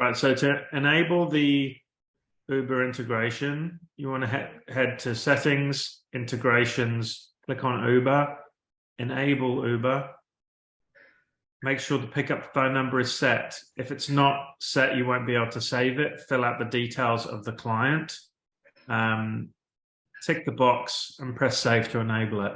Right, so to enable the Uber integration, you want to head to Settings, Integrations, click on Uber, enable Uber. Make sure the pickup phone number is set. If it's not set, you won't be able to save it. Fill out the details of the client. Tick the box and press save to enable it.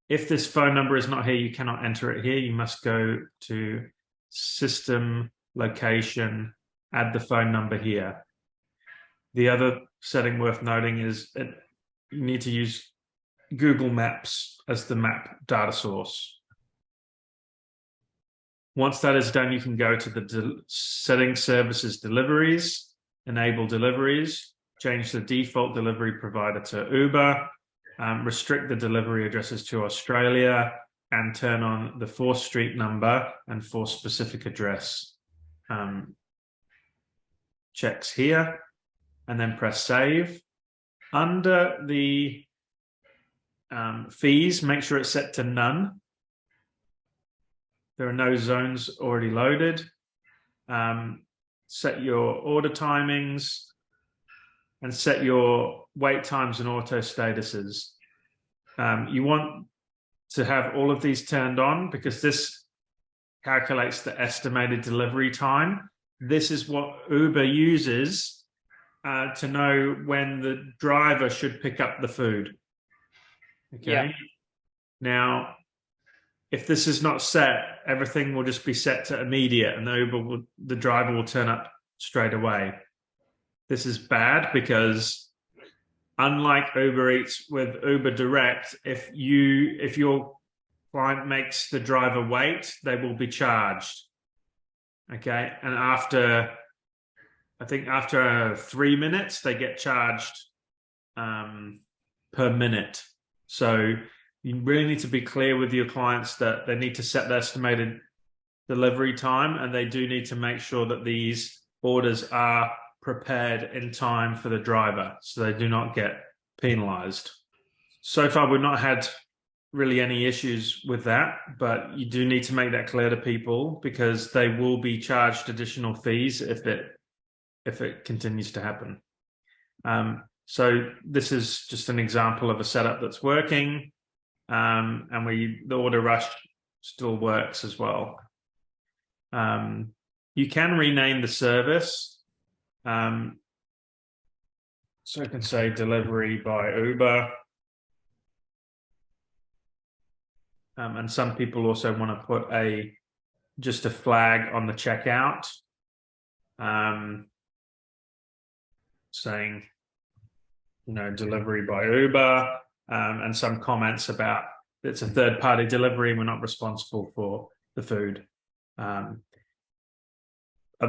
If this phone number is not here, you cannot enter it here. You must go to System, Location, add the phone number here. The other setting worth noting is that you need to use Google Maps as the map data source. Once that is done, you can go to the Settings, Services, Deliveries, enable deliveries, change the default delivery provider to Uber, restrict the delivery addresses to Australia, and turn on the force street number and force specific address checks here, and then press save. Under the fees, make sure it's set to none. There are no zones already loaded. Set your order timings and set your wait times and auto statuses. You want to have all of these turned on because this calculates the estimated delivery time. This is what Uber uses to know when the driver should pick up the food. Okay. Yeah. Now, if this is not set, everything will just be set to immediate and the driver will turn up straight away. This is bad because unlike Uber Eats with Uber Direct, if your client makes the driver wait, they will be charged. Okay. And I think after 3 minutes, they get charged per minute. So you really need to be clear with your clients that they need to set the estimated delivery time, and they do need to make sure that these orders are prepared in time for the driver so they do not get penalized. So far, we've not had really any issues with that, but you do need to make that clear to people because they will be charged additional fees if it continues to happen. So this is just an example of a setup that's working. And the order rush still works as well. You can rename the service. So I can say delivery by Uber. And some people also want to put just a flag on the checkout saying, delivery by Uber. And some comments about it's a third-party delivery and we're not responsible for the food. Other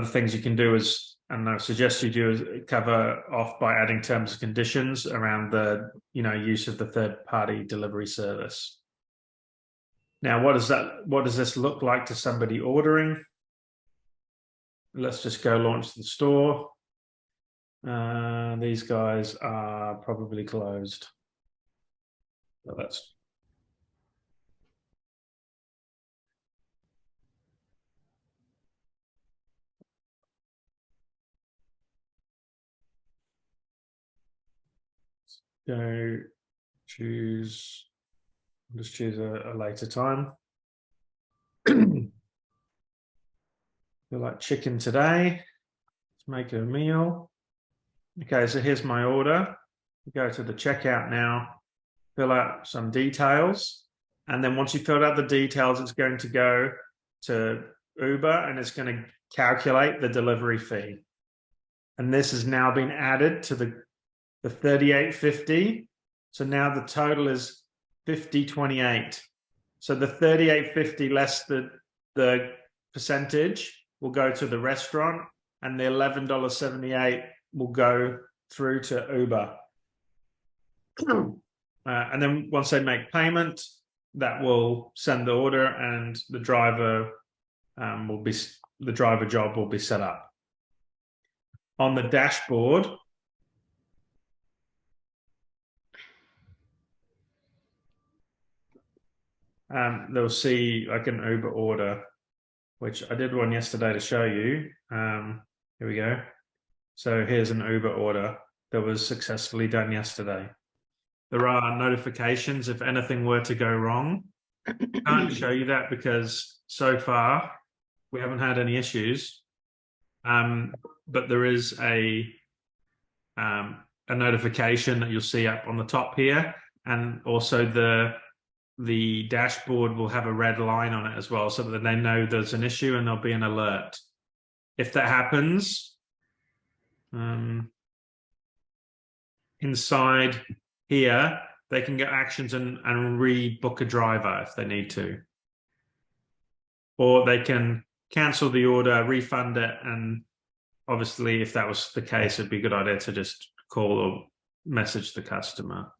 things you can do is, and I suggest you do, is cover off by adding terms and conditions around the use of the third-party delivery service. Now, what does this look like to somebody ordering? Let's just go launch the store. These guys are probably closed. So let's go choose. I'll just choose a later time. Feel like chicken today. Let's make it a meal. Okay, so here's my order. Go to the checkout now. Fill out some details. And then once you've filled out the details, it's going to go to Uber and it's going to calculate the delivery fee. And this has now been added to the $38.50. So now the total is $50.28. So the $38.50 less the percentage will go to the restaurant, and the $11.78 will go through to Uber. And then once they make payment, that will send the order, and the driver job will be set up. On the dashboard, they'll see like an Uber order, which I did one yesterday to show you. Here we go. So here's an Uber order that was successfully done yesterday. There are notifications if anything were to go wrong. I can't show you that because so far we haven't had any issues. But there is a notification that you'll see up on the top here, and also the dashboard will have a red line on it as well, so that they know there's an issue and there'll be an alert. If that happens, inside here, they can get actions and rebook a driver if they need to. Or they can cancel the order, refund it, and obviously if that was the case, it'd be a good idea to just call or message the customer.